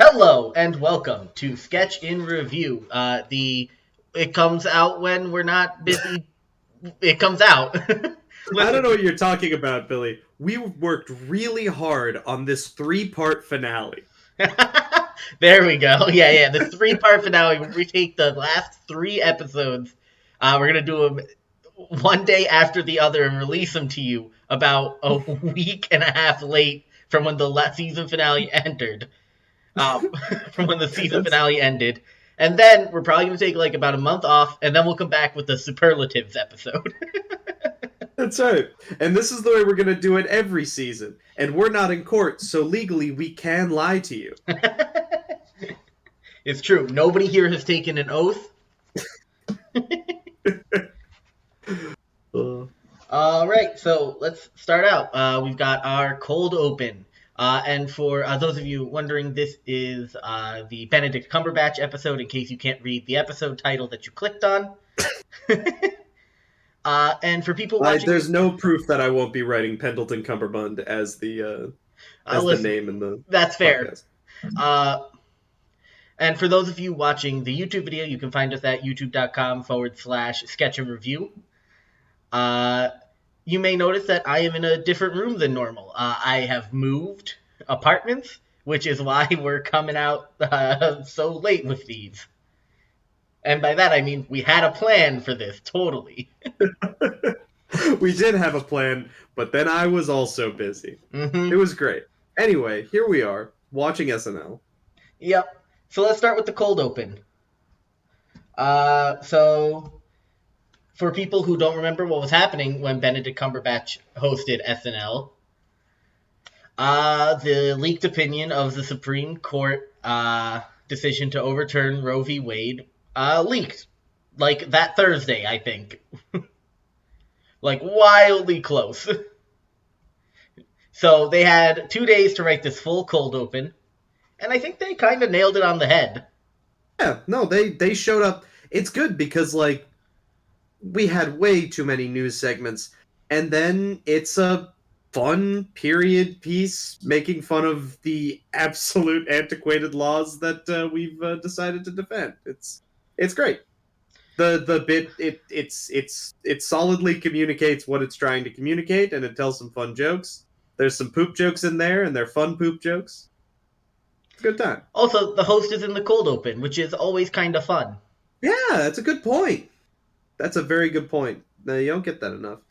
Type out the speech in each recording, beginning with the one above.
Hello and welcome to Sketch in Review. It comes out when we're not busy. It comes out. I don't Listen, know what you're talking about, Billy. We worked really hard on this three-part finale. there we go. Yeah. The three-part finale. We take the last three episodes. We're gonna do them one day after the other and release them to you about a week and a half late from when the season finale entered. um, from when the season That's finale ended. And then we're probably going to take like about a month off, and then we'll come back with the superlatives episode. that's right. And this is the way we're going to do it every season. And we're not in court, so legally we can lie to you. It's true. Nobody here has taken an oath. Uh, All right, so let's start out. We've got our cold open. And for those of you wondering, this is the Benedict Cumberbatch episode, in case you can't read the episode title that you clicked on. And for people watching, there's no proof that I won't be writing Pendleton Cumberbund as the listen, name in the that's fair. podcast. And for those of you watching the YouTube video, you can find us at youtube.com/sketch and review. You may notice that I am in a different room than normal. I have moved apartments, which is why we're coming out so late with these. And by that, I mean we had a plan for this, totally. We did have a plan, but then I was also busy. Mm-hmm. It was great. Anyway, here we are, watching SNL. Yep. So let's start with the cold open. So for people who don't remember what was happening when Benedict Cumberbatch hosted SNL, the leaked opinion of the Supreme Court decision to overturn Roe v. Wade leaked. Like that Thursday, I think. Like wildly close. So they had 2 days to write this full cold open, and I think they kind of nailed it on the head. Yeah, no, they showed up. It's good because like we had way too many news segments, and then it's a fun period piece making fun of the absolute antiquated laws that we've decided to defend. It's great. The bit it solidly communicates what it's trying to communicate, and it tells some fun jokes. There's some poop jokes in there, and they're fun poop jokes. It's a good time. Also, the host is in the cold open, which is always kind of fun. Yeah, that's a good point. That's a very good point. No, you don't get that enough.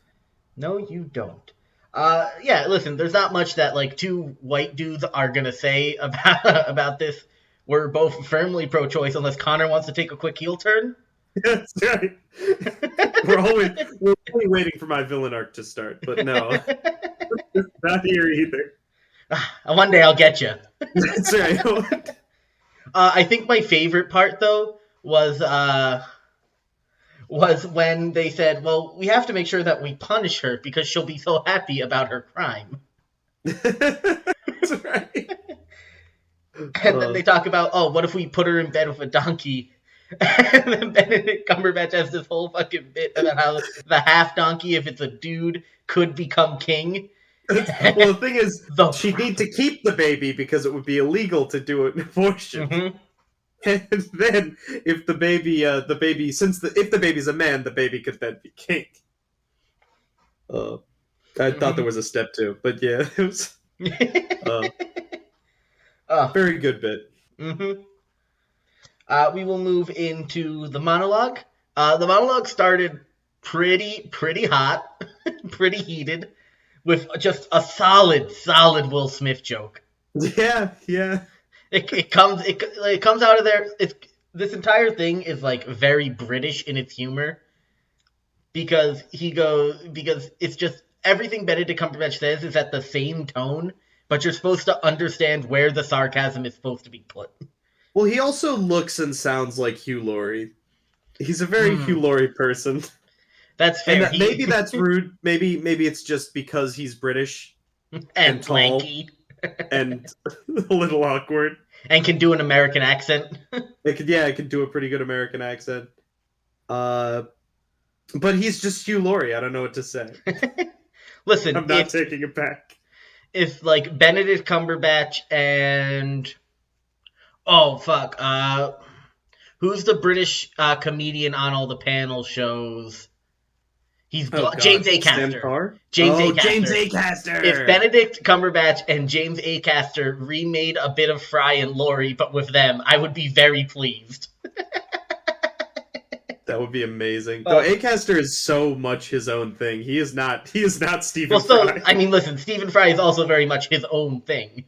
No, you don't. Yeah, listen, there's not much that like two white dudes are gonna say about this. We're both firmly pro-choice, unless Connor wants to take a quick heel turn. That's right. we're only waiting for my villain arc to start, but no, not here either. One day I'll get you. That's right. I think my favorite part though was when they said, "Well, we have to make sure that we punish her because she'll be so happy about her crime." That's right. And then they talk about, "Oh, what if we put her in bed with a donkey?" And then Benedict Cumberbatch has this whole fucking bit about how the half donkey, if it's a dude, could become king. Well, the thing is, she'd need to keep the baby because it would be illegal to do an abortion. Mm-hmm. And then, if the baby, if the baby's a man, the baby could then be king. I thought there was a step two, but yeah, it was very good bit. Mm-hmm. We will move into the monologue. The monologue started pretty hot, pretty heated, with just a solid Will Smith joke. Yeah. It comes out of there. This entire thing is like very British in its humor because it's just everything Benedict Cumberbatch says is at the same tone, but you're supposed to understand where the sarcasm is supposed to be put. Well, he also looks and sounds like Hugh Laurie. He's a very Hugh Laurie person. That's fair. And maybe that's rude. Maybe it's just because he's British and tall lanky and a little awkward. And can do an American accent. It could do a pretty good American accent. But he's just Hugh Laurie. I don't know what to say. Listen, I'm not taking it back. If like Benedict Cumberbatch and Oh fuck. Who's the British comedian on all the panel shows? Oh James God, Sam Acaster. Carr. James Oh, James Acaster. If Acaster. Benedict Cumberbatch and James Acaster remade a bit of Fry and Laurie, but with them, I would be very pleased. That would be amazing. Though Oh, Acaster is so much his own thing. He is not. He is not well, Stephen so Fry. I mean, listen, Stephen Fry is also very much his own thing.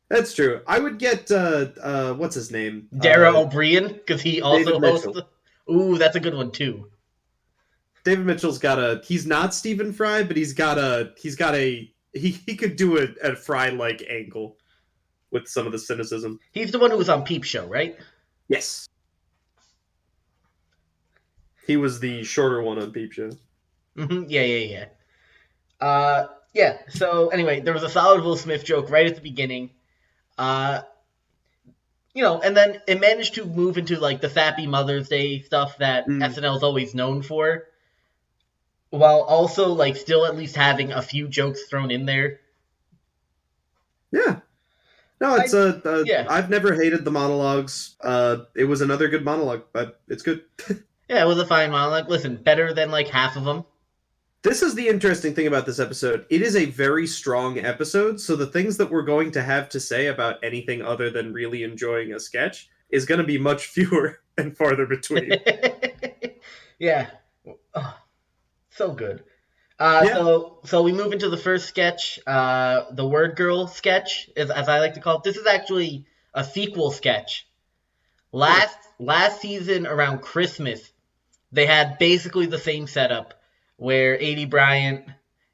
That's true. I would get what's his name? Dara O'Brien, because he David also hosts. Mitchell. Ooh, that's a good one too. David Mitchell's got a. He's not Stephen Fry, but he's got a. He's got a. He could do a Fry like angle with some of the cynicism. He's the one who was on Peep Show, right? Yes, he was the shorter one on Peep Show. Yeah, yeah, yeah. Yeah. So anyway, there was a solid Will Smith joke right at the beginning. Uh, and then it managed to move into like the sappy Mother's Day stuff that Mm, SNL is always known for, while also like still at least having a few jokes thrown in there. yeah. No, it's I a. Yeah, I've never hated the monologues. It was another good monologue, but it's good. yeah, it was a fine monologue. Listen, better than like half of them. This is the interesting thing about this episode. It is a very strong episode, so the things that we're going to have to say about anything other than really enjoying a sketch is going to be much fewer and farther between. Yeah, oh, so good. Yeah, So we move into the first sketch, the Word Girl sketch, as I like to call it. This is actually a sequel sketch. huh. Last season around Christmas, they had basically the same setup where Adie Bryant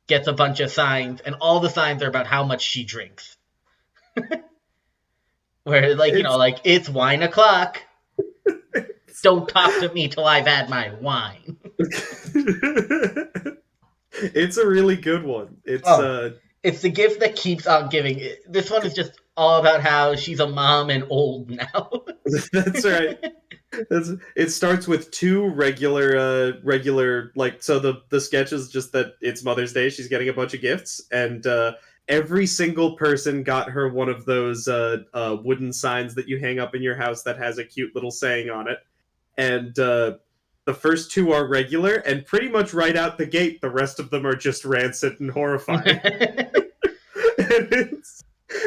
gets a bunch of signs, and all the signs are about how much she drinks. Where It's like it's wine o'clock. Don't talk to me till I've had my wine. it's a really good one. It's Oh, it's the gift that keeps on giving. This one is just all about how she's a mom and old now. that's right. It starts with two regular like so the sketch is just that it's Mother's Day, she's getting a bunch of gifts, and every single person got her one of those wooden signs that you hang up in your house that has a cute little saying on it, and the first two are regular, and pretty much right out the gate the rest of them are just rancid and horrifying. and,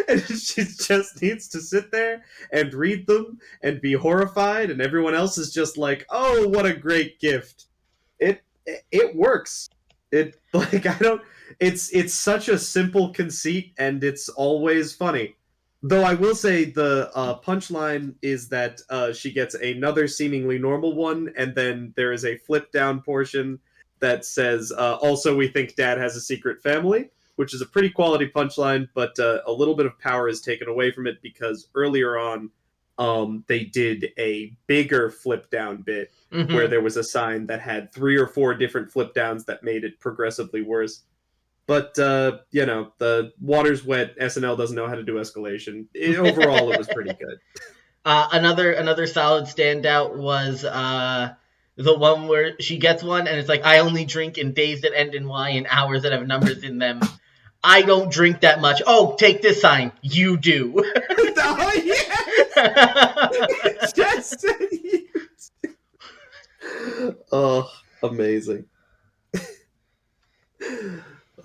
and she just needs to sit there and read them and be horrified, and everyone else is just like, "Oh, what a great gift!" It works. It like I don't. It's such a simple conceit, and it's always funny. Though I will say the punchline is that she gets another seemingly normal one, and then there is a flip down portion that says, "Also, we think Dad has a secret family," which is a pretty quality punchline, but a little bit of power is taken away from it because earlier on, they did a bigger flip down bit where hmm there was a sign that had three or four different flip downs that made it progressively worse. But the water's wet. SNL doesn't know how to do escalation. Overall, it was pretty good. another solid standout was the one where she gets one and it's like I only drink in days that end in Y and hours that have numbers in them. I don't drink that much. Oh, take this sign. You do. Oh yes, yes. Oh, amazing.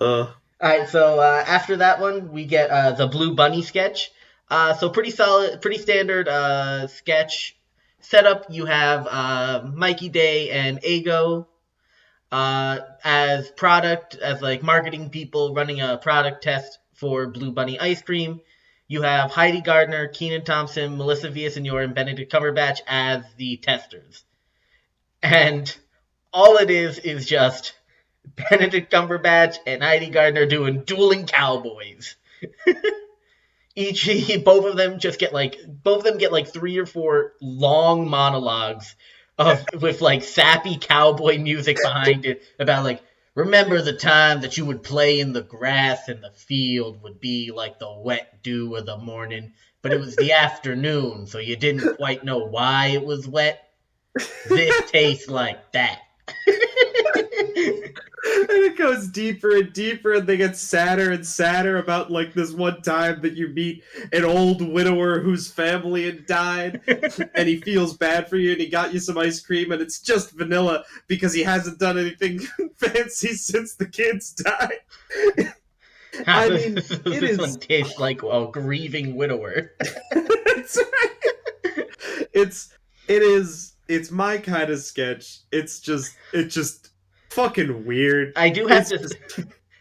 Uh, All right, so after that one, we get the Blue Bunny sketch. So pretty solid, pretty standard sketch setup. You have Mikey Day and Ego as like marketing people running a product test for Blue Bunny ice cream. You have Heidi Gardner, Keenan Thompson, Melissa Villasenor, and Benedict Cumberbatch as the testers. And all it is just Benedict Cumberbatch and Heidi Gardner doing dueling cowboys. Each both of them get like three or four long monologues of with like sappy cowboy music behind it about like remember the time that you would play in the grass and the field would be like the wet dew of the morning, but it was the afternoon, so you didn't quite know why it was wet. This tastes like that. And it goes deeper and deeper, and they get sadder and sadder about like this one time that you meet an old widower whose family had died, and he feels bad for you, and he got you some ice cream, and it's just vanilla because he hasn't done anything fancy since the kids died. How I does mean, it this is. one taste like a grieving widower? It's, it's it is. It's my kind of sketch. It's just fucking weird. I do have It's to just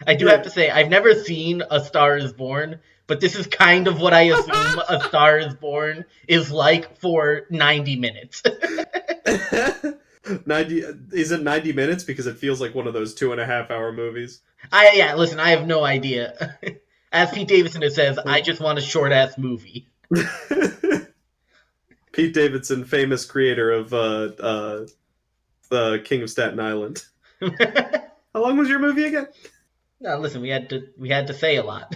I do yeah. have to say I've never seen A Star Is Born, but this is kind of what I assume A Star Is Born is like for 90 minutes. 90 is it 90 minutes because it feels like one of those 2.5 hour movies. Listen, I have no idea. As Pete Davidson says, I just want a short ass movie. Pete Davidson, famous creator of the King of Staten Island. How long was your movie again? No, listen, we had to say a lot.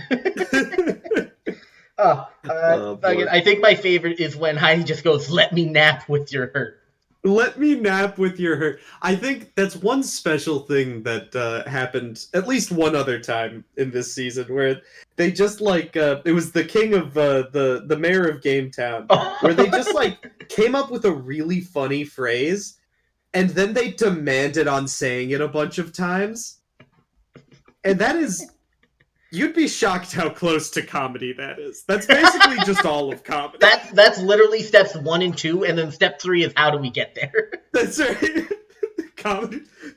Oh, Oh boy. I think my favorite is when Heidi just goes, "Let me nap with your hurt." Let me nap with your hurt. I think that's one special thing that happened at least one other time in this season where they just like it was the king of the mayor of Gametown where they just like came up with a really funny phrase and then they demanded on saying it a bunch of times. And that is you'd be shocked how close to comedy that is. That's basically just all of comedy. That's literally steps 1 and 2, and then step 3 is how do we get there? That's right.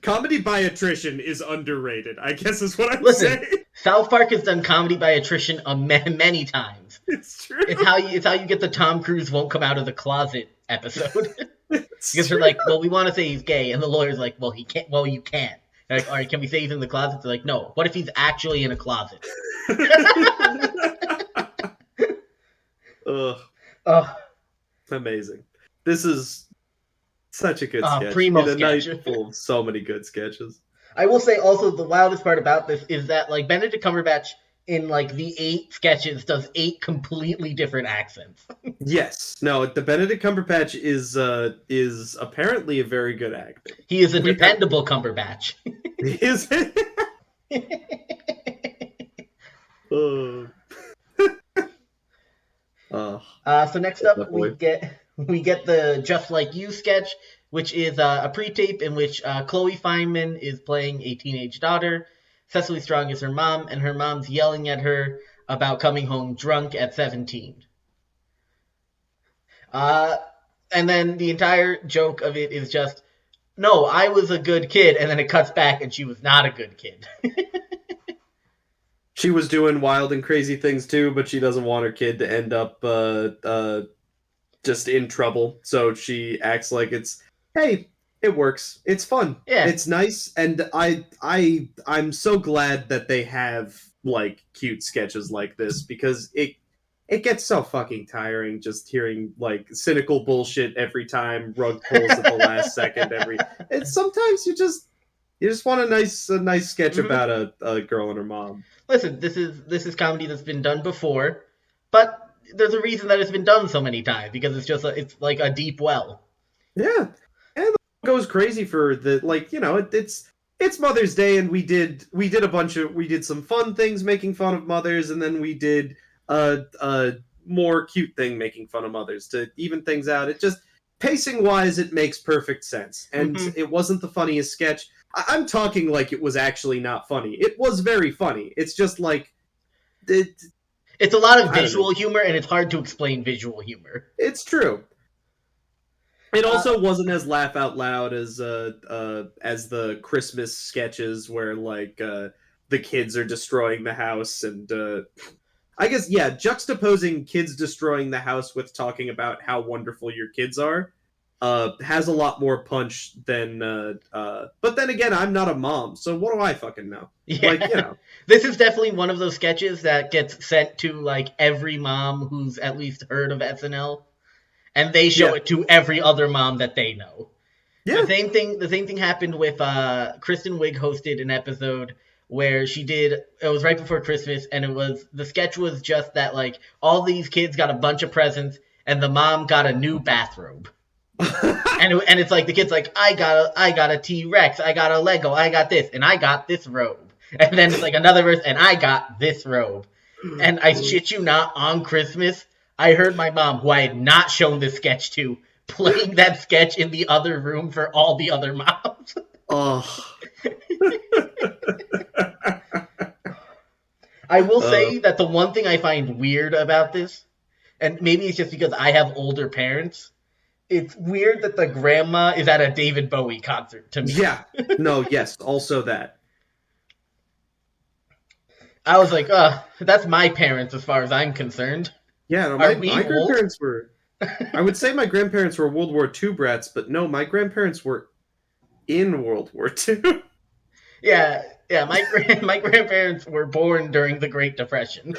Comedy by attrition is underrated, I guess is what I'm Listen, saying. South Park has done comedy by attrition many times. It's true. It's how you get the Tom Cruise won't come out of the closet episode. It's Because they're true. like, well, we want to say he's gay, and the lawyer's like, well, he can't. Well, you can't. They're like, all right, can we say he's in the closet? They're like, no. What if he's actually in a closet? Ugh, Oh, amazing. This is such a good sketch. primo In a night sketch. full of so many good sketches. I will say also the wildest part about this is that like Benedict Cumberbatch in like the 8 sketches does 8 completely different accents. Yes. No, the Benedict Cumberbatch is apparently a very good actor. He is a We have- dependable Cumberbatch. Is Oh. Oh, So next up that we boy. get the Just Like You sketch, which is a pre-tape in which Chloe Fineman is playing a teenage daughter. Cecily Strong is her mom, and her mom's yelling at her about coming home drunk at 17. And then the entire joke of it is just, no, I was a good kid, and then it cuts back and she was not a good kid. She was doing wild and crazy things too, but she doesn't want her kid to end up just in trouble. So she acts like it's, hey, it works. It's fun. Yeah. It's nice, and I'm so glad that they have like cute sketches like this because it gets so fucking tiring just hearing like cynical bullshit every time, rug pulls at the last second. And sometimes you just want a nice sketch Mhm. about a girl and her mom. Listen, this is comedy that's been done before, but there's a reason that it's been done so many times because it's like a deep well. Yeah, and the goes crazy for the like it's Mother's Day and we did some fun things making fun of mothers and then we did a more cute thing making fun of mothers to even things out. It just pacing wise it makes perfect sense and Mhm. it wasn't the funniest sketch. I'm talking like it was actually not funny. It was very funny. It's just like it, It's a lot of I don't know. visual humor, and it's hard to explain visual humor. It's true. It also wasn't as laugh out loud as the Christmas sketches where like the kids are destroying the house and I guess yeah, juxtaposing kids destroying the house with talking about how wonderful your kids are has a lot more punch than but then again I'm not a mom, so what do I fucking know? Yeah. Like, This is definitely one of those sketches that gets sent to like every mom who's at least heard of SNL, and they show Yeah. it to every other mom that they know. Yeah. The same thing happened with Kristen Wiig hosted an episode where it was right before Christmas, and the sketch was just that like all these kids got a bunch of presents and the mom got a new bathrobe. And it's like the kid's like, I got a T-Rex, I got a Lego, I got this, and I got this robe. And then it's like another verse, and I got this robe. And I shit you not, on Christmas, I heard my mom, who I had not shown this sketch to, playing that sketch in the other room for all the other moms. Oh. I will say that the one thing I find weird about this, and maybe it's just because I have older parents, it's weird that the grandma is at a David Bowie concert to me. Yeah. No, yes, also that. I was like, that's my parents as far as I'm concerned. Yeah, no, Are we my old? grandparents were. I would say my grandparents were World War II brats, but no, my grandparents were in World War II. Yeah, yeah. My grandparents were born during the Great Depression.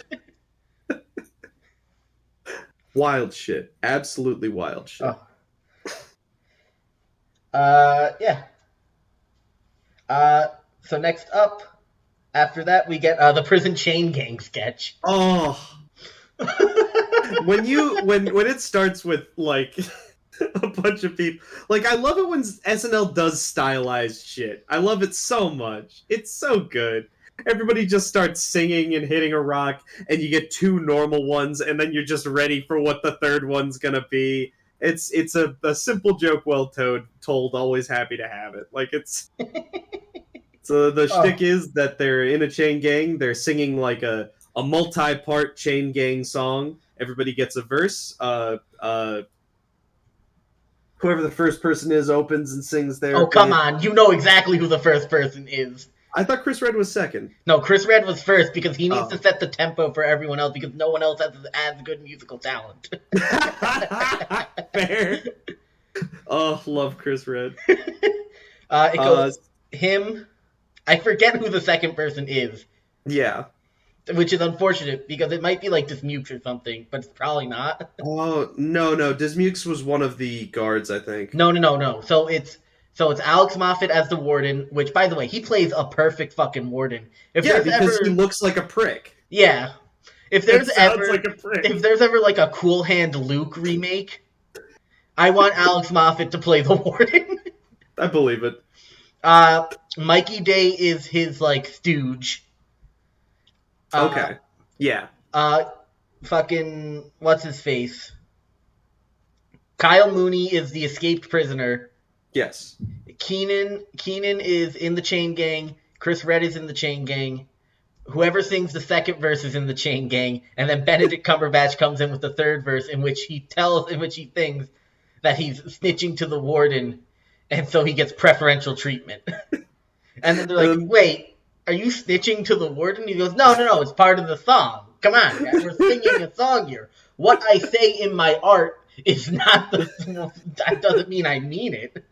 Wild shit. Absolutely wild shit. Oh. Yeah. So next up, after that, we get the prison chain gang sketch. Oh. when it starts with like a bunch of people, like I love it when SNL does stylized shit. I love it so much. It's so good. Everybody just starts singing and hitting a rock, and you get two normal ones, and then you're just ready for what the third one's gonna be. It's a simple joke well told, always happy to have it. Like it's so the shtick is that they're in a chain gang, they're singing like a multi-part chain gang song. Everybody gets a verse. Whoever the first person is opens and sings their Oh, come bit. on. You know exactly who the first person is. I thought Chris Red was second. No, Chris Red was first because he needs to set the tempo for everyone else because no one else has as good musical talent. Fair. Oh, love Chris Red. It goes him. I forget who the second person is. Yeah. Which is unfortunate because it might be like Dismukes or something, but it's probably not. Oh, no. Dismukes was one of the guards, I think. No. So it's Alex Moffat as the warden, which, by the way, he plays a perfect fucking warden. Because he looks like a prick. Yeah. If there's like a prick. If there's ever like a Cool Hand Luke remake, I want Alex Moffat to play the warden. I believe it. Mikey Day is his like stooge. Okay. Yeah. Fucking what's his face? Kyle Mooney is the escaped prisoner. Yes. Keenan is in the chain gang. Chris Red is in the chain gang. Whoever sings the second verse is in the chain gang, and then Benedict Cumberbatch comes in with the third verse in which he thinks that he's snitching to the warden, and so he gets preferential treatment. And then they're like, "Wait, are you snitching to the warden?" He goes, "No, it's part of the song. Come on, guys, we're singing a song here. What I say in my art is not that doesn't mean I mean it."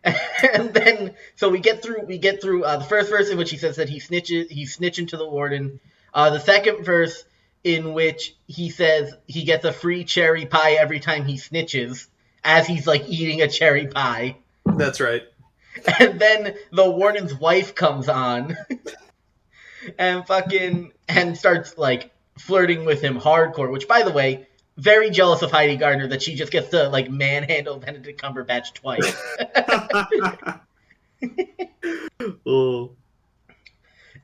And then so we get through the first verse in which he says that he's snitching to the warden. The second verse in which he says he gets a free cherry pie every time he snitches, as he's like eating a cherry pie. That's right. And then the warden's wife comes on and starts like flirting with him hardcore, which, by the way, very jealous of Heidi Gardner that she just gets to like manhandle Benedict Cumberbatch twice. Oh.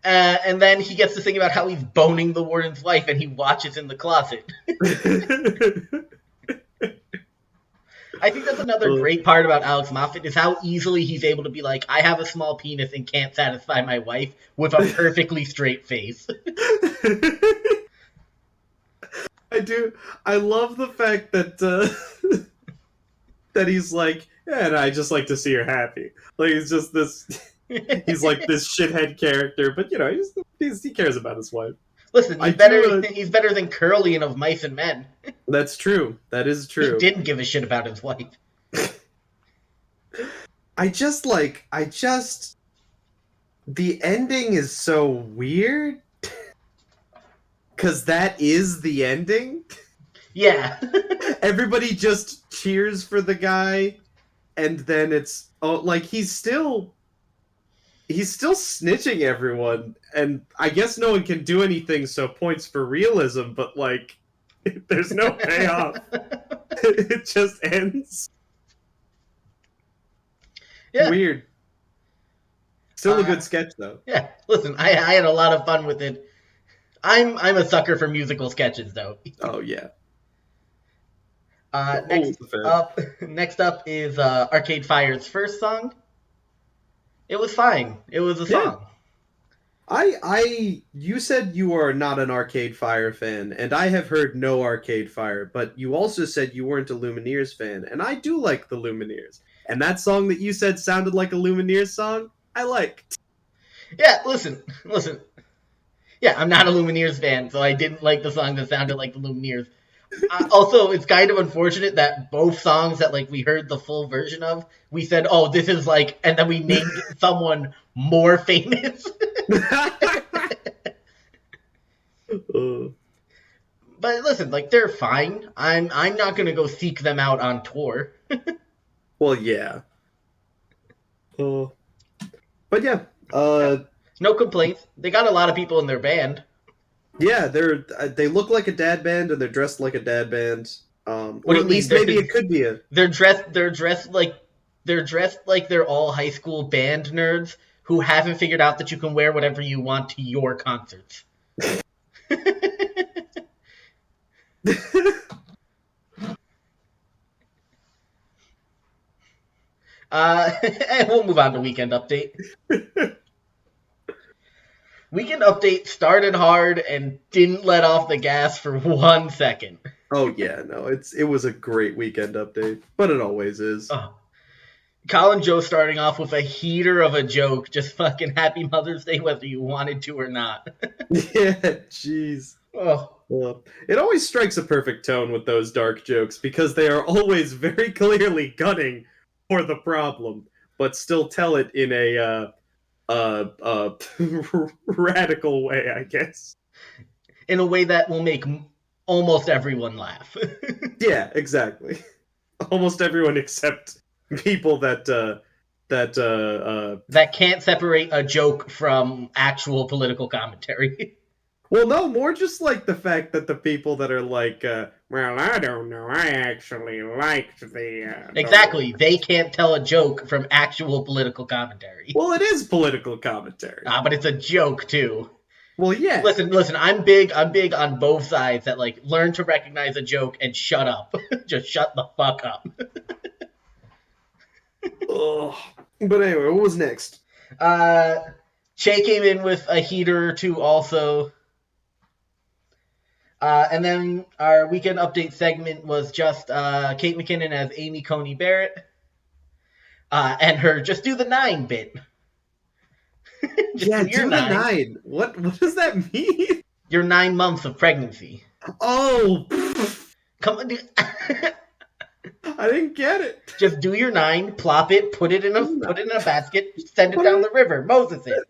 And then he gets to sing about how he's boning the warden's wife and he watches in the closet. I think that's another great part about Alex Moffat is how easily he's able to be like, I have a small penis and can't satisfy my wife with a perfectly straight face. I do. I love the fact that that he's like, yeah, and I just like to see her happy. Like he's just this. He's like this shithead character, but you know, he cares about his wife. Listen, he's better than Curly in Of Mice and Men. That's true. That is true. He didn't give a shit about his wife. The ending is so weird. Because that is the ending? Yeah. Everybody just cheers for the guy, and then it's like he's still snitching everyone, and I guess no one can do anything, so points for realism, but like There's no payoff. It just ends. Yeah. Weird. Still a good sketch though. Yeah. Listen, I had a lot of fun with it. I'm a sucker for musical sketches though. Oh yeah. Next Always a fan. up, next up is Arcade Fire's first song. It was fine. It was a Yeah. song. You said you are not an Arcade Fire fan, and I have heard no Arcade Fire, but you also said you weren't a Lumineers fan, and I do like the Lumineers. And that song that you said sounded like a Lumineers song, I liked. Yeah, listen. Yeah, I'm not a Lumineers fan, so I didn't like the song that sounded like the Lumineers. Also, it's kind of unfortunate that both songs that like we heard the full version of, we said, "Oh, this is like," and then we named someone more famous. Uh, But listen, like they're fine. I'm not gonna go seek them out on tour. well, yeah. Uh, but yeah, Yeah. uh, No complaints. They got a lot of people in their band. yeah, they look like a dad band and they're dressed like a dad band. What Or do at you mean? least maybe it could be a. They're dressed like they're all high school band nerds who haven't figured out that you can wear whatever you want to your concerts. And we'll move on to Weekend Update. Weekend Update started hard and didn't let off the gas for 1 second. Oh yeah, no, it was a great weekend update, but it always is. Oh. Colin Joe starting off with a heater of a joke, just fucking Happy Mother's Day whether you wanted to or not. Yeah, jeez. Oh. It always strikes a perfect tone with those dark jokes because they are always very clearly gunning for the problem, but still tell it in a radical way, I guess. In a way that will make almost everyone laugh. Yeah, exactly. Almost everyone except people that can't separate a joke from actual political commentary. well, no, more just like the fact that the people that are like, well, I don't know, I actually liked the. Exactly. They can't tell a joke from actual political commentary. Well, it is political commentary. But it's a joke too. Well, yeah. Listen. I'm big on both sides that like learn to recognize a joke and shut up. Just shut the fuck up. Ugh. But anyway, what was next? Che came in with a heater or two also. And then our weekend update segment was just Kate McKinnon as Amy Coney Barrett. And her just do the 9 bit. Yeah, do the 9. What does that mean? Your 9 months of pregnancy. Oh, Come on, I didn't get it. just do your 9, plop it, put it in a basket, send it down the river, Moses it.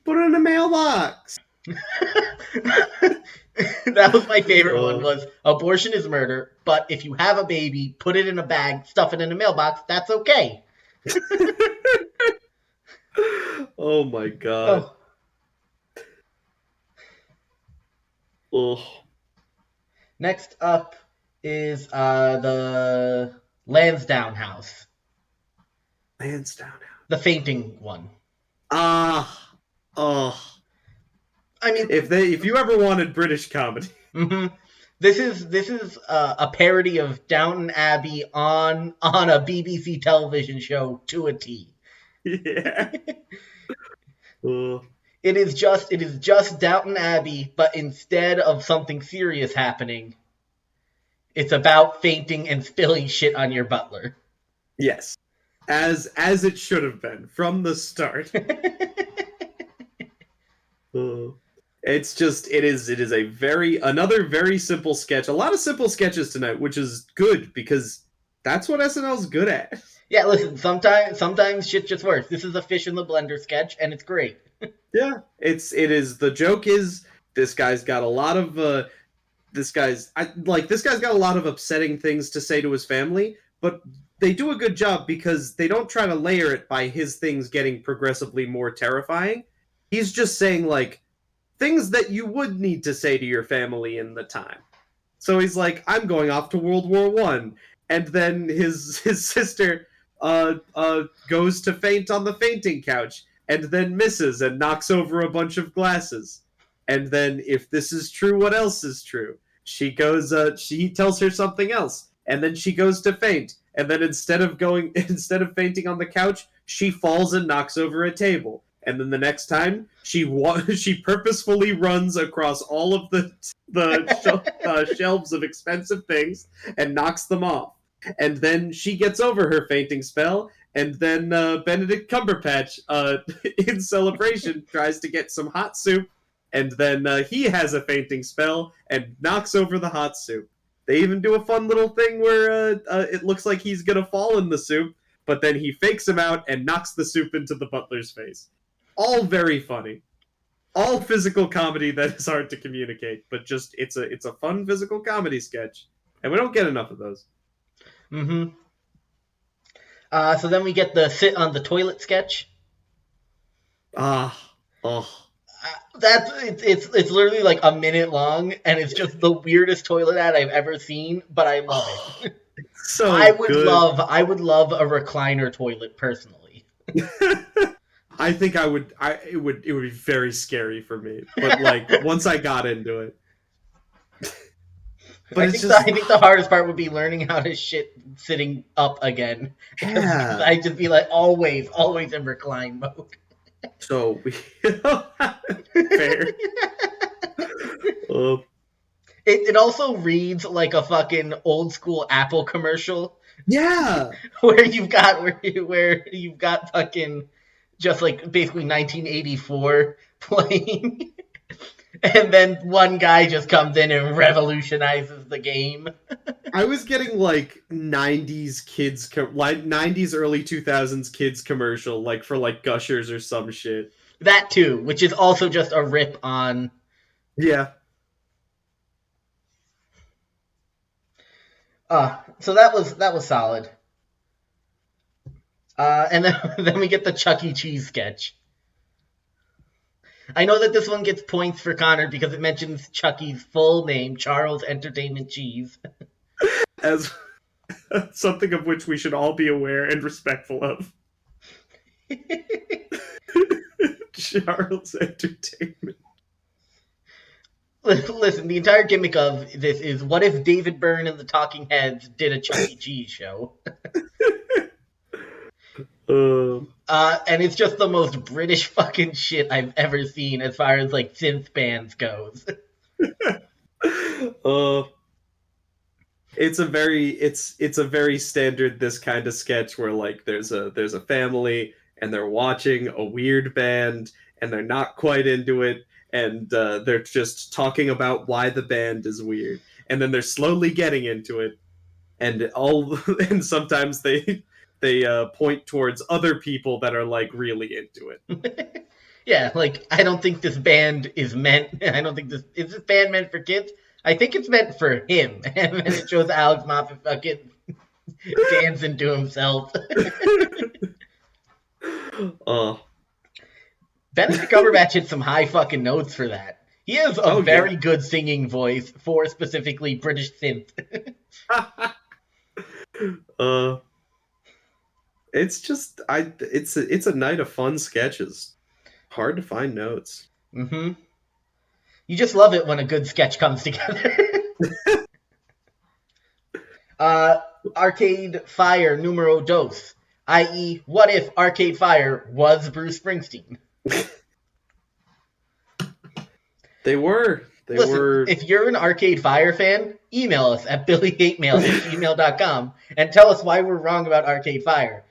Put it in a mailbox. That was my favorite one. Was abortion is murder, but if you have a baby, put it in a bag, stuff it in a mailbox. That's okay. Oh my god. Oh. Next up is the Lansdowne House. Lansdowne House. The fainting one. I mean, if you ever wanted British comedy, this is a parody of Downton Abbey on a BBC television show to a T. Yeah. It is just Downton Abbey, but instead of something serious happening, it's about fainting and spilling shit on your butler. Yes. As it should have been from the start. It is another very simple sketch. A lot of simple sketches tonight, which is good because that's what SNL's good at. Yeah, listen, sometimes shit just works. This is a fish in the blender sketch, and it's great. Yeah, the joke is this guy's got a lot of upsetting things to say to his family, but they do a good job because they don't try to layer it by his things getting progressively more terrifying. He's just saying like, things that you would need to say to your family in the time. So he's like, I'm going off to World War One, and then his sister goes to faint on the fainting couch, and then misses and knocks over a bunch of glasses. And then, if this is true, what else is true? She goes, she tells her something else, and then she goes to faint, and then instead of fainting on the couch, she falls and knocks over a table. And then the next time, she purposefully runs across all of the shelves of expensive things and knocks them off. And then she gets over her fainting spell, and then Benedict Cumberbatch, in celebration, tries to get some hot soup, and then he has a fainting spell and knocks over the hot soup. They even do a fun little thing where it looks like he's gonna fall in the soup, but then he fakes him out and knocks the soup into the butler's face. All very funny. All physical comedy that is hard to communicate, but just it's a fun physical comedy sketch, and we don't get enough of those. Mm-hmm. So then we get the sit on the toilet sketch. It's literally like a minute long, and it's just the weirdest toilet ad I've ever seen, but I love it. So I would good. I would love a recliner toilet personally. I think it would be very scary for me, but like once I got into it. But I think the hardest part would be learning how to shit sitting up again. Yeah. I'd just be like always in recline mode. So we fair. It also reads like a fucking old school Apple commercial. Yeah. where you've got fucking just like basically 1984 playing. And then one guy just comes in and revolutionizes the game. I was getting like 90s kids, like 90s early 2000s kids commercial, like for like Gushers or some shit. That too, which is also just a rip on. Yeah. So that was solid. And then we get the Chuck E. Cheese sketch. I know that this one gets points for Connor because it mentions Chucky's full name, Charles Entertainment Cheese. As something of which we should all be aware and respectful of. Charles Entertainment. Listen, the entire gimmick of this is, what if David Byrne and the Talking Heads did a Chuck E. Cheese show? And it's just the most British fucking shit I've ever seen as far as like synth bands goes. It's a very standard this kind of sketch where like there's a family and they're watching a weird band and they're not quite into it, and they're just talking about why the band is weird, and then they're slowly getting into it, and sometimes they point towards other people that are like really into it. Yeah, like I don't think this band is meant. I don't think is this band meant for kids. I think it's meant for him. And then it shows Alex Moffat fucking dancing to himself. Benedict Cumberbatch hit some high fucking notes for that. He has a very good singing voice for specifically British synth. It's just it's a night of fun sketches. Hard to find notes. Mm-hmm. You just love it when a good sketch comes together. Arcade Fire numero dos, i.e., what if Arcade Fire was Bruce Springsteen? They were. Listen, if you're an Arcade Fire fan, email us at billyhatemail@gmail.com and tell us why we're wrong about Arcade Fire.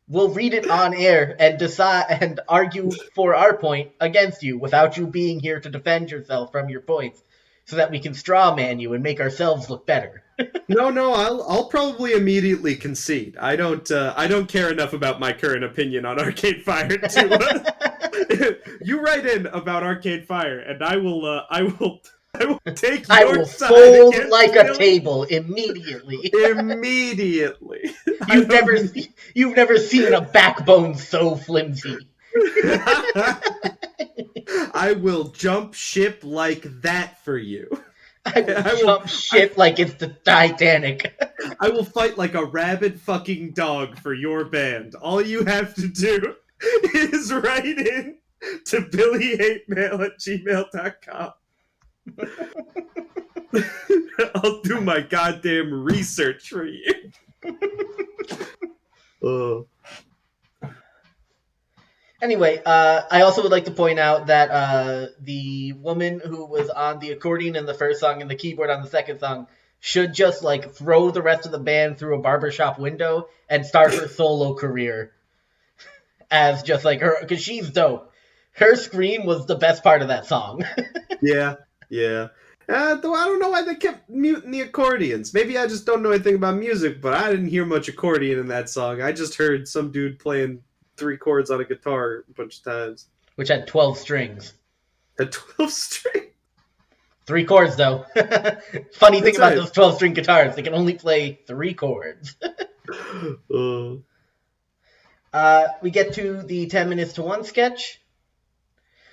We'll read it on air and decide and argue for our point against you without you being here to defend yourself from your points, so that we can straw man you and make ourselves look better. No, I'll probably immediately concede. I don't care enough about my current opinion on Arcade Fire to you write in about Arcade Fire, and I will take your I will side fold like Billy. a table immediately. Immediately. You've never seen a backbone so flimsy. I will jump ship like that for you. I will I will jump ship like it's the Titanic. I will fight like a rabid fucking dog for your band. All you have to do is write in to billyhatemail@gmail.com. I'll do my goddamn research for you. Oh. Anyway, I also would like to point out that the woman who was on the accordion in the first song and the keyboard on the second song should just like throw the rest of the band through a barbershop window and start her solo career as just like her, because she's dope. Her scream was the best part of that song. Yeah, yeah. Though I don't know why they kept muting the accordions. Maybe I just don't know anything about music, but I didn't hear much accordion in that song. I just heard some dude playing 3 chords on a guitar a bunch of times. Which had 12 strings. A 12 string? 3 chords, though. Funny thing That's about right. those 12-string guitars, they can only play 3 chords. We get to the 10 minutes to 1 sketch,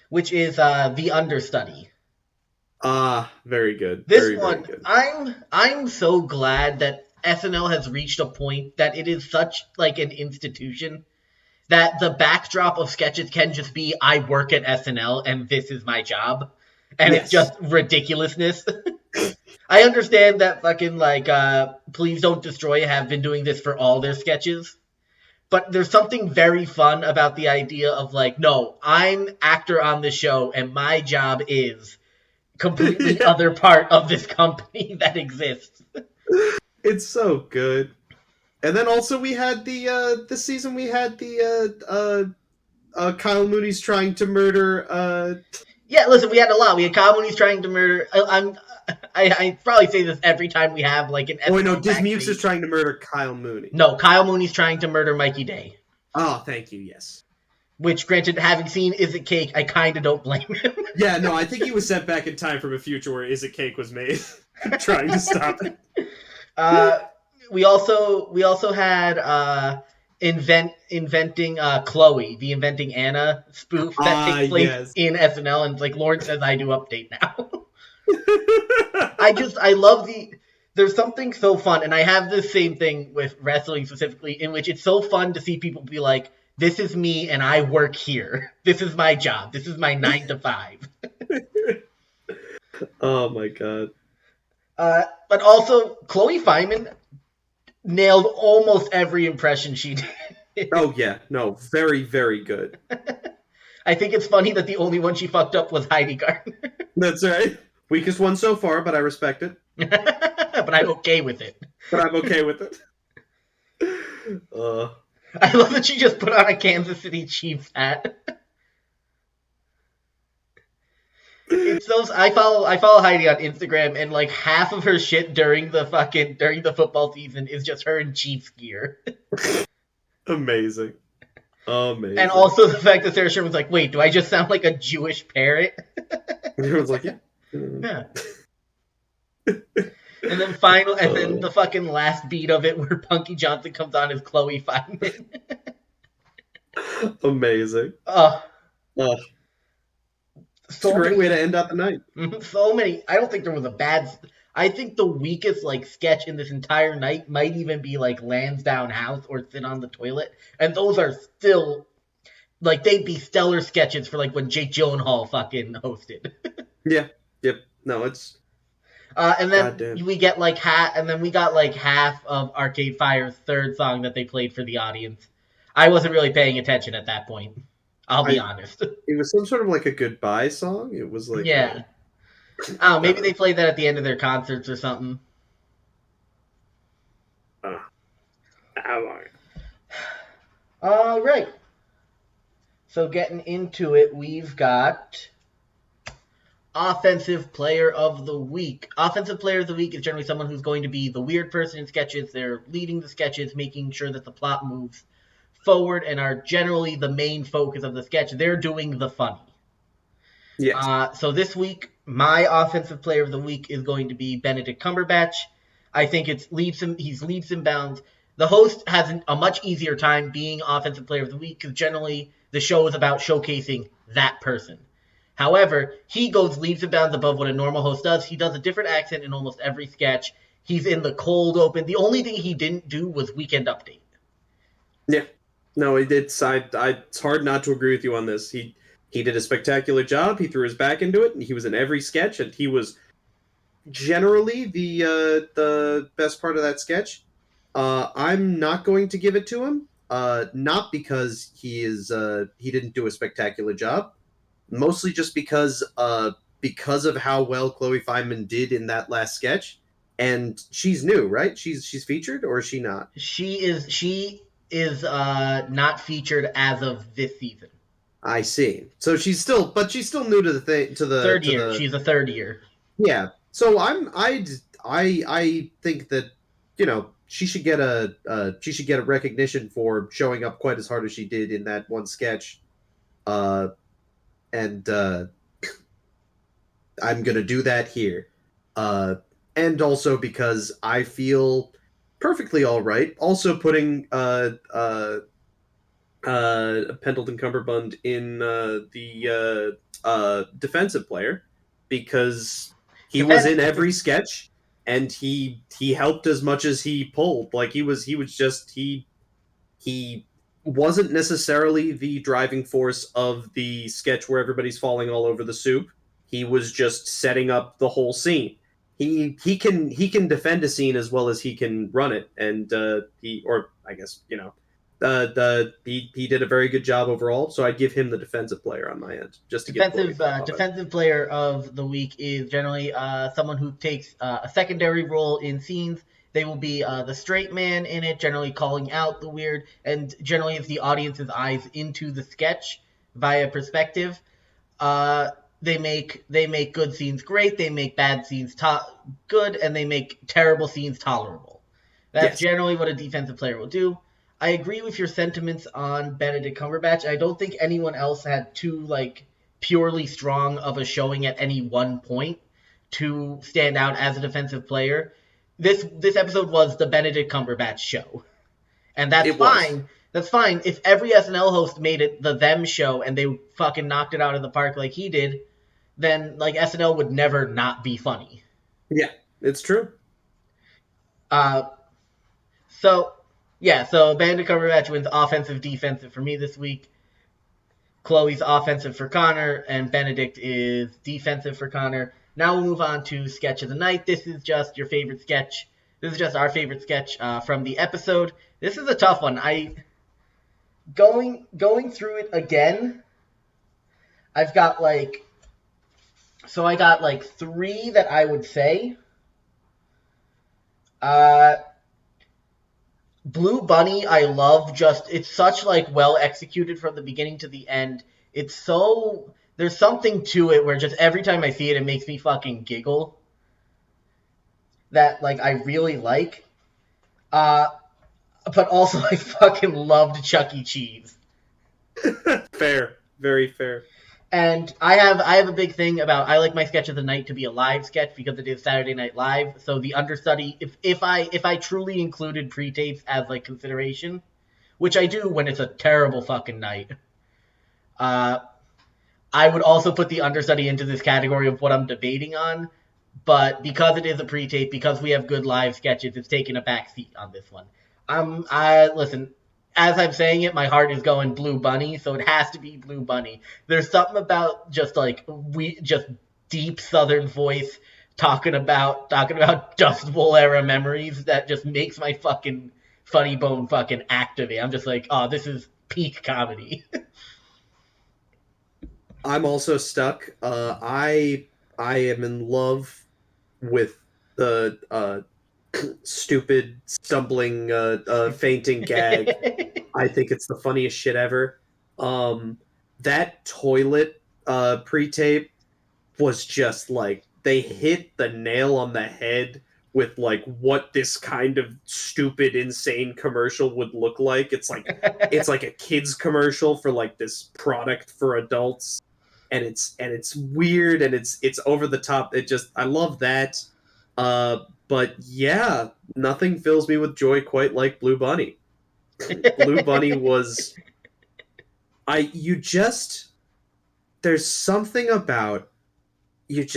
which is the Understudy. Very good. This very, one, very good. I'm so glad that SNL has reached a point that it is such like an institution that the backdrop of sketches can just be I work at SNL and this is my job. And Yes. It's just ridiculousness. I understand that fucking like Please Don't Destroy have been doing this for all their sketches. But there's something very fun about the idea of like, no, I'm actor on the show and my job is completely Yeah. other part of this company that exists. It's so good. And then also we had this season we had the Kyle Mooney's trying to murder Yeah, listen, we had a lot. We had Kyle Mooney's trying to murder. I probably say this every time we have like an. Oh wait, no, SNL Dismukes backstage. is trying to murder Kyle Mooney. No, Kyle Mooney's trying to murder Mikey Day. Oh, thank you, yes. Which, granted, having seen Is It Cake, I kind of don't blame him. Yeah, no, I think he was sent back in time from a future where Is It Cake was made, trying to stop it. We also had inventing Chloe, the Inventing Anna spoof that takes place in SNL, and like Lord says I do update now. I love there's something so fun, and I have the same thing with wrestling specifically, in which it's so fun to see people be like, this is me and I work here. This is my job. This is my 9 to 5. Oh my god. But also, Chloe Fineman nailed almost every impression she did. Oh yeah, no, very, very good. I think it's funny that the only one she fucked up was Heidi Gardner. That's right. Weakest one so far, but I respect it. But I'm okay with it. But I'm okay with it. I love that she just put on a Kansas City Chiefs hat. It's those I follow Heidi on Instagram, and like half of her shit during the football season is just her in Chiefs gear. Amazing. Amazing. And also the fact that Sarah Sherman's like, wait, do I just sound like a Jewish parrot? And everyone's like, yeah. Yeah. And then the fucking last beat of it where Punky Johnson comes on as Chloe Fineman. Amazing. So It's a great way to end out the night. So many. I don't think there was a bad. I think the weakest like sketch in this entire night might even be like Lansdowne House or Sit on the Toilet, and those are still like they'd be stellar sketches for like when Jake Gyllenhaal fucking hosted. Yeah. Yep. No, it's. And then we got like half of Arcade Fire's third song that they played for the audience. I wasn't really paying attention at that point. I'll be honest. It was some sort of like a goodbye song. It was like yeah. Oh, maybe they played that at the end of their concerts or something. All right. So getting into it, we've got Offensive Player of the Week. Offensive Player of the Week is generally someone who's going to be the weird person in sketches. They're leading the sketches, making sure that the plot moves forward, and are generally the main focus of the sketch. They're doing the funny. Yes. So this week, my Offensive Player of the Week is going to be Benedict Cumberbatch. I think he's leaps and bounds. The host has a much easier time being Offensive Player of the Week because generally the show is about showcasing that person. However, he goes leaps and bounds above what a normal host does. He does a different accent in almost every sketch. He's in the cold open. The only thing he didn't do was Weekend Update. Yeah. No, it's hard not to agree with you on this. He did a spectacular job. He threw his back into it, and he was in every sketch, and he was generally the best part of that sketch. I'm not going to give it to him. Not because he didn't do a spectacular job, mostly just because of how well Chloe Feynman did in that last sketch. And she's new, right? She's featured, or is she not? She is not featured as of this season. I see. So she's still new to the thing Third to year. the She's a third year. yeah. So I think that she should get a recognition for showing up quite as hard as she did in that one sketch. Uh, and I'm gonna do that here. Uh, and also because I feel perfectly all right. Also putting Pendleton Cumberbund in the defensive player because he was Defend in every sketch and he helped as much as he pulled. Like he was just he wasn't necessarily the driving force of the sketch where everybody's falling all over the soup. He was just setting up the whole scene. He can defend a scene as well as he can run it, and he or I guess he did a very good job overall. So I'd give him the defensive player on my end, just to give Chloe a pop on it. defensive player of the week is generally someone who takes a secondary role in scenes. They will be the straight man in it, generally calling out the weird, and generally it's the audience's eyes into the sketch via perspective. Uh, they make good scenes great. They make bad scenes good, and they make terrible scenes tolerable. That's Yes, generally what a defensive player will do. I agree with your sentiments on Benedict Cumberbatch. I don't think anyone else had too purely strong of a showing at any one point to stand out as a defensive player. This episode was the Benedict Cumberbatch show, and that's it was. fine. That's fine. If every SNL host made it the them show and they fucking knocked it out of the park like he did, then SNL would never not be funny. Yeah, it's true. Uh, so yeah, so Benedict Cumberbatch wins offensive defensive for me this week. Chloe's offensive for Connor, and Benedict is defensive for Connor. Now we'll move on to sketch of the night. This is just your favorite sketch. This is just our favorite sketch from the episode. This is a tough one. Going through it again. I've got I got three that I would say. Blue Bunny, I love. Just it's such well executed from the beginning to the end. It's so there's something to it where just every time I see it, it makes me fucking giggle. That I really like. Uh, but also I fucking loved Chuck E. Cheese. Fair, very fair. And I have a big thing about I like my sketch of the night to be a live sketch because it is Saturday Night Live. So the understudy, if I truly included pre-tapes as consideration, which I do when it's a terrible fucking night, uh, I would also put the understudy into this category of what I'm debating on. But because it is a pre-tape, because we have good live sketches, it's taking a back seat on this one. I listen. As I'm saying it, my heart is going Blue Bunny, so it has to be Blue Bunny. There's something about just we just deep Southern voice talking about Dust Bowl era memories that just makes my fucking funny bone fucking activate. I'm just oh, this is peak comedy. I'm also stuck. I am in love with the stupid stumbling fainting gag. I think it's the funniest shit ever. That toilet pre-tape was just they hit the nail on the head with what this kind of stupid insane commercial would look like. It's like a kids commercial for this product for adults, and it's weird and it's over the top. I love that. But yeah, nothing fills me with joy quite like Blue Bunny. Blue Bunny was I you just there's something about you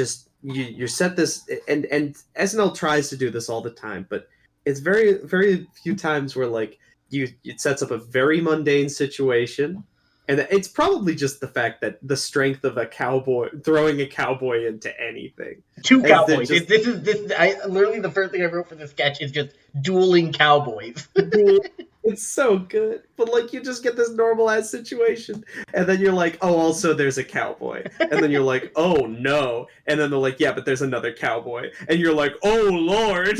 set this, and SNL tries to do this all the time, but it's very few times where like you it sets up a very mundane situation, and it's probably just the fact that the strength of a cowboy throwing a cowboy into anything, Two as they're cowboys. just This is this. I literally the first thing I wrote for this sketch is just dueling cowboys. dual. It's so good, but like you just get this normal ass situation, and then you're like, oh, also there's a cowboy, and then you're like, oh no, and then they're like, yeah, but there's another cowboy, and you're like, oh lord,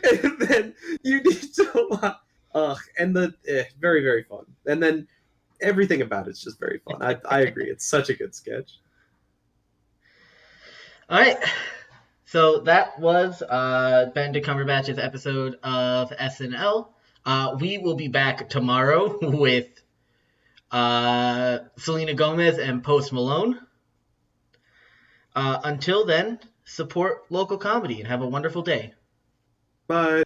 and then you need to, and the very fun, and then everything about it's just very fun. I agree, it's such a good sketch. All right. So that was Benedict Cumberbatch's episode of SNL. We will be back tomorrow with Selena Gomez and Post Malone. Until then, support local comedy and have a wonderful day. Bye.